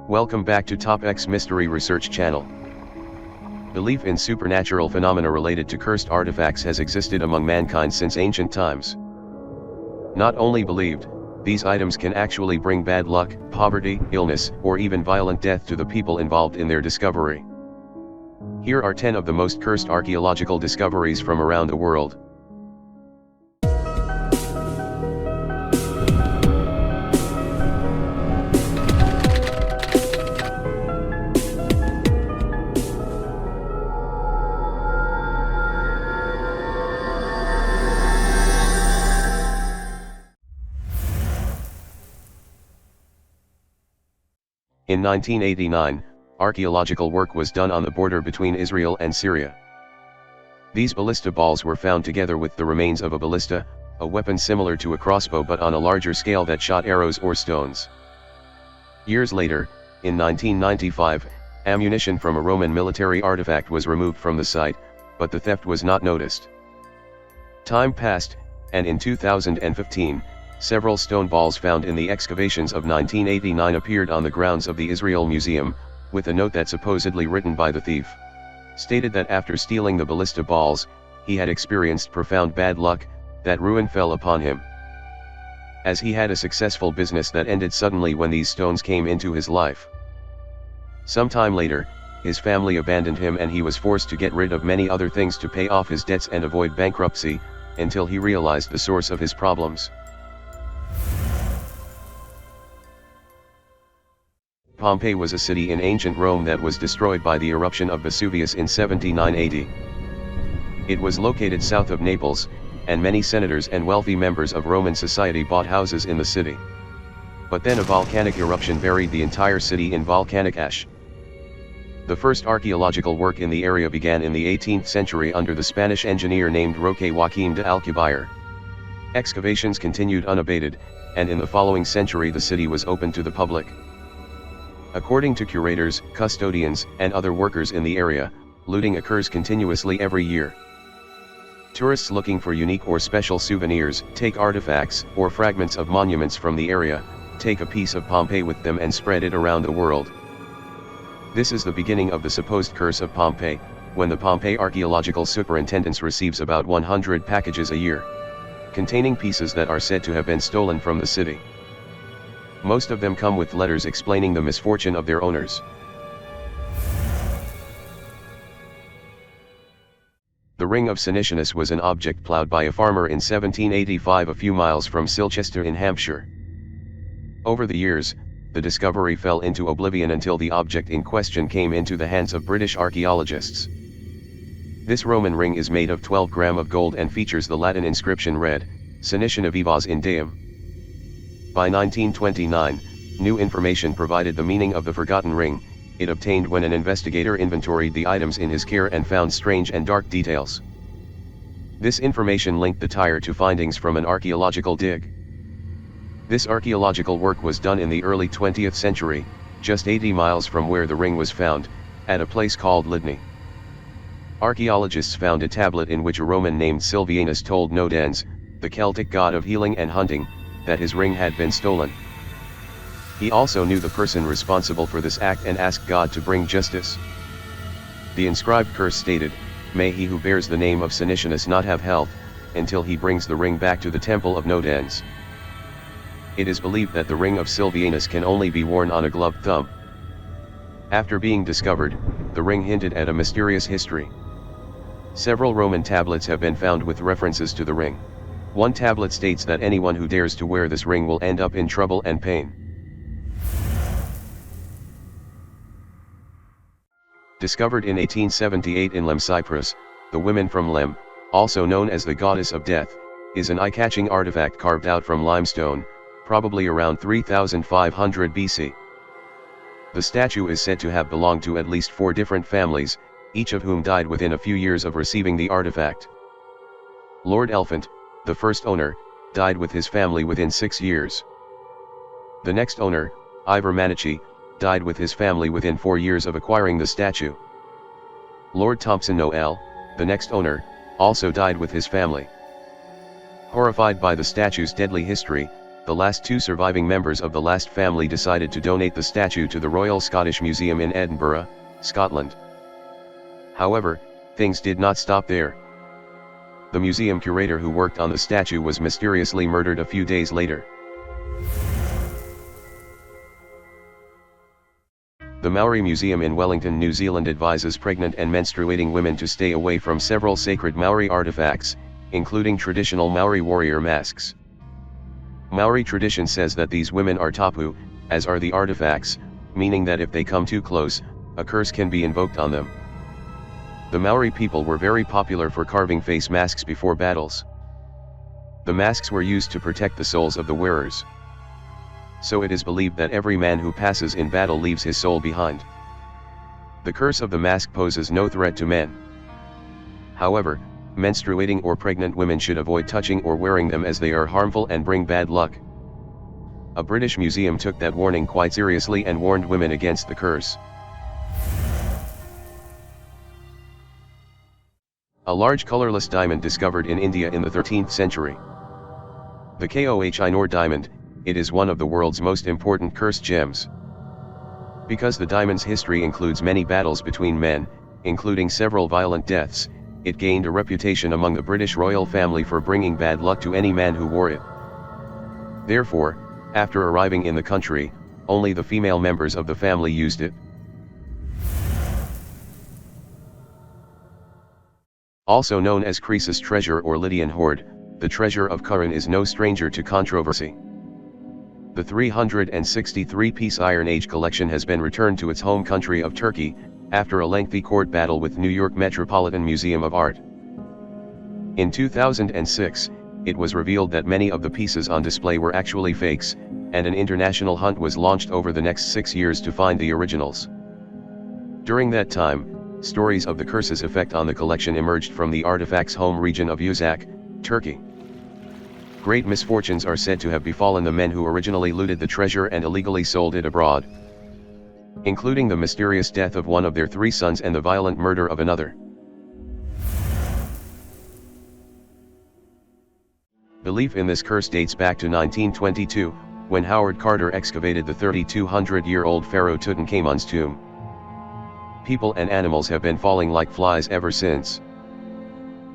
Welcome back to Top X Mystery Research Channel. Belief in supernatural phenomena related to cursed artifacts has existed among mankind since ancient times. Not only believed, these items can actually bring bad luck, poverty, illness, or even violent death to the people involved in their discovery. Here are 10 of the most cursed archaeological discoveries from around the world. In 1989, archaeological work was done on the border between Israel and Syria. These ballista balls were found together with the remains of a ballista, a weapon similar to a crossbow but on a larger scale that shot arrows or stones. Years later, in 1995, ammunition from a Roman military artifact was removed from the site, but the theft was not noticed. Time passed, and in 2015, several stone balls found in the excavations of 1989 appeared on the grounds of the Israel Museum, with a note that supposedly written by the thief stated that after stealing the ballista balls, he had experienced profound bad luck, that ruin fell upon him. As he had a successful business that ended suddenly when these stones came into his life. Sometime later, his family abandoned him and he was forced to get rid of many other things to pay off his debts and avoid bankruptcy, until he realized the source of his problems. Pompeii was a city in ancient Rome that was destroyed by the eruption of Vesuvius in 79 AD. It was located south of Naples, and many senators and wealthy members of Roman society bought houses in the city. But then a volcanic eruption buried the entire city in volcanic ash. The first archaeological work in the area began in the 18th century under the Spanish engineer named Roque Joaquim de Alcubierre. Excavations continued unabated, and in the following century the city was opened to the public. According to curators, custodians, and other workers in the area, looting occurs continuously every year. Tourists looking for unique or special souvenirs take artifacts or fragments of monuments from the area, take a piece of Pompeii with them and spread it around the world. This is the beginning of the supposed curse of Pompeii, when the Pompeii Archaeological Superintendence receives about 100 packages a year, containing pieces that are said to have been stolen from the city. Most of them come with letters explaining the misfortune of their owners. The ring of Silvianus was an object plowed by a farmer in 1785 a few miles from Silchester in Hampshire. Over the years, the discovery fell into oblivion until the object in question came into the hands of British archaeologists. This Roman ring is made of 12 grams of gold and features the Latin inscription read, Silvianus vivas in Deum. By 1929, new information provided the meaning of the forgotten ring, it obtained when an investigator inventoried the items in his care and found strange and dark details. This information linked the tire to findings from an archaeological dig. This archaeological work was done in the early 20th century, just 80 miles from where the ring was found, at a place called Lydney. Archaeologists found a tablet in which a Roman named Silvianus told Nodens, the Celtic god of healing and hunting, that his ring had been stolen. He also knew the person responsible for this act and asked God to bring justice. The inscribed curse stated, "May he who bears the name of Silvianus not have health, until he brings the ring back to the temple of Nodens." It is believed that the ring of Silvianus can only be worn on a gloved thumb. After being discovered, the ring hinted at a mysterious history. Several Roman tablets have been found with references to the ring. One tablet states that anyone who dares to wear this ring will end up in trouble and pain. Discovered in 1878 in Lem, Cyprus, the women from Lem, also known as the goddess of death, is an eye-catching artifact carved out from limestone, probably around 3500 BC. The statue is said to have belonged to at least 4 different families, each of whom died within a few years of receiving the artifact. Lord Elephant, the first owner, died with his family within 6 years. The next owner, Ivor Manichi, died with his family within 4 years of acquiring the statue. Lord Thompson Noel, the next owner, also died with his family. Horrified by the statue's deadly history, the last two surviving members of the last family decided to donate the statue to the Royal Scottish Museum in Edinburgh, Scotland. However, things did not stop there. The museum curator who worked on the statue was mysteriously murdered a few days later. The Maori Museum in Wellington, New Zealand advises pregnant and menstruating women to stay away from several sacred Maori artifacts, including traditional Maori warrior masks. Maori tradition says that these women are tapu, as are the artifacts, meaning that if they come too close, a curse can be invoked on them. The Maori people were very popular for carving face masks before battles. The masks were used to protect the souls of the wearers. So it is believed that every man who passes in battle leaves his soul behind. The curse of the mask poses no threat to men. However, menstruating or pregnant women should avoid touching or wearing them as they are harmful and bring bad luck. A British museum took that warning quite seriously and warned women against the curse. A large colorless diamond discovered in India in the 13th century. The Koh-i-Noor diamond, it is one of the world's most important cursed gems. Because the diamond's history includes many battles between men, including several violent deaths, it gained a reputation among the British royal family for bringing bad luck to any man who wore it. Therefore, after arriving in the country, only the female members of the family used it. Also known as Croesus treasure or Lydian hoard, the treasure of Koh-i-Noor is no stranger to controversy. The 363-piece Iron Age collection has been returned to its home country of Turkey, after a lengthy court battle with New York Metropolitan Museum of Art. In 2006, it was revealed that many of the pieces on display were actually fakes, and an international hunt was launched over the next 6 years to find the originals. During that time, stories of the curse's effect on the collection emerged from the artifact's home region of Uzak, Turkey. Great misfortunes are said to have befallen the men who originally looted the treasure and illegally sold it abroad, including the mysterious death of one of their 3 sons and the violent murder of another. Belief in this curse dates back to 1922, when Howard Carter excavated the 3,200-year-old Pharaoh Tutankhamun's tomb. People and animals have been falling like flies ever since.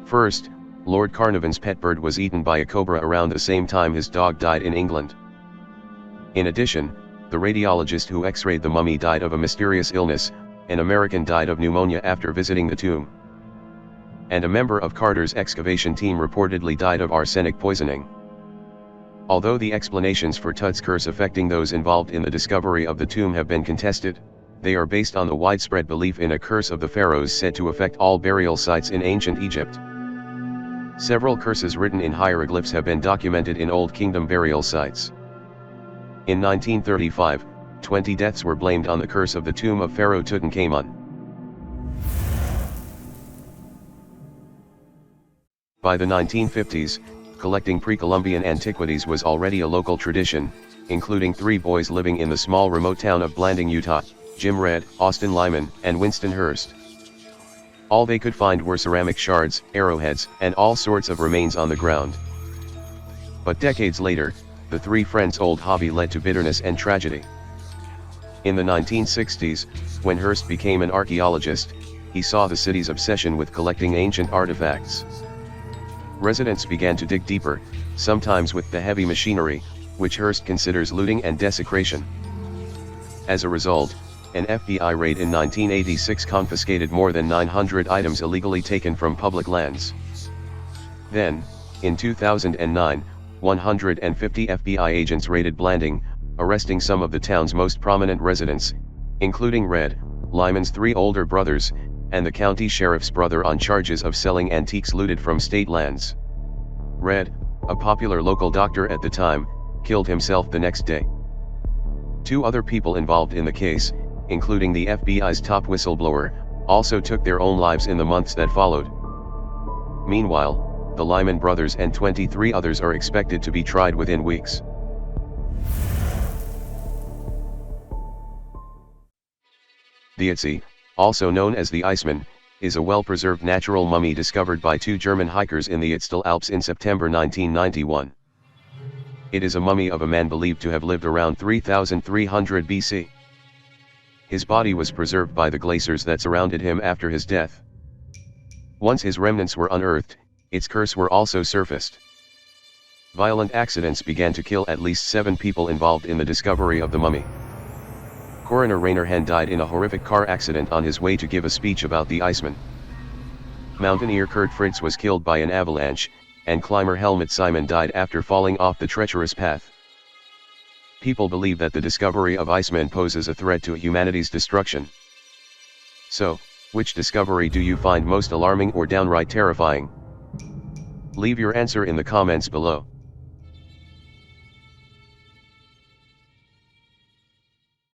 First, Lord Carnarvon's pet bird was eaten by a cobra around the same time his dog died in England. In addition, the radiologist who x-rayed the mummy died of a mysterious illness. An American died of pneumonia after visiting the tomb. And a member of Carter's excavation team reportedly died of arsenic poisoning. Although the explanations for Tut's curse affecting those involved in the discovery of the tomb have been contested, they are based on the widespread belief in a curse of the pharaohs said to affect all burial sites in ancient Egypt. Several curses written in hieroglyphs have been documented in Old Kingdom burial sites. In 1935, 20 deaths were blamed on the curse of the tomb of Pharaoh Tutankhamun. By the 1950s, collecting pre-Columbian antiquities was already a local tradition, including 3 boys living in the small remote town of Blanding, Utah, Jim Red, Austin Lyman, and Winston Hurst. All they could find were ceramic shards, arrowheads, and all sorts of remains on the ground. But decades later, the 3 friends' old hobby led to bitterness and tragedy. In the 1960s, when Hurst became an archaeologist, he saw the city's obsession with collecting ancient artifacts. Residents began to dig deeper, sometimes with the heavy machinery, which Hurst considers looting and desecration. As a result, an FBI raid in 1986 confiscated more than 900 items illegally taken from public lands. Then, in 2009, 150 FBI agents raided Blanding, arresting some of the town's most prominent residents, including Red, Lyman's 3 older brothers, and the county sheriff's brother on charges of selling antiques looted from state lands. Red, a popular local doctor at the time, killed himself the next day. 2 other people involved in the case, including the FBI's top whistleblower, also took their own lives in the months that followed. Meanwhile, the Lyman brothers and 23 others are expected to be tried within weeks. The Ötzi, also known as the Iceman, is a well-preserved natural mummy discovered by 2 German hikers in the Ötztal Alps in September 1991. It is a mummy of a man believed to have lived around 3300 BC. His body was preserved by the glaciers that surrounded him after his death. Once his remnants were unearthed, its curse were also surfaced. Violent accidents began to kill at least 7 people involved in the discovery of the mummy. Coroner Rainer Henn died in a horrific car accident on his way to give a speech about the Iceman. Mountaineer Kurt Fritz was killed by an avalanche, and climber Helmut Simon died after falling off the treacherous path. People believe that the discovery of Iceman poses a threat to humanity's destruction. So, which discovery do you find most alarming or downright terrifying? Leave your answer in the comments below.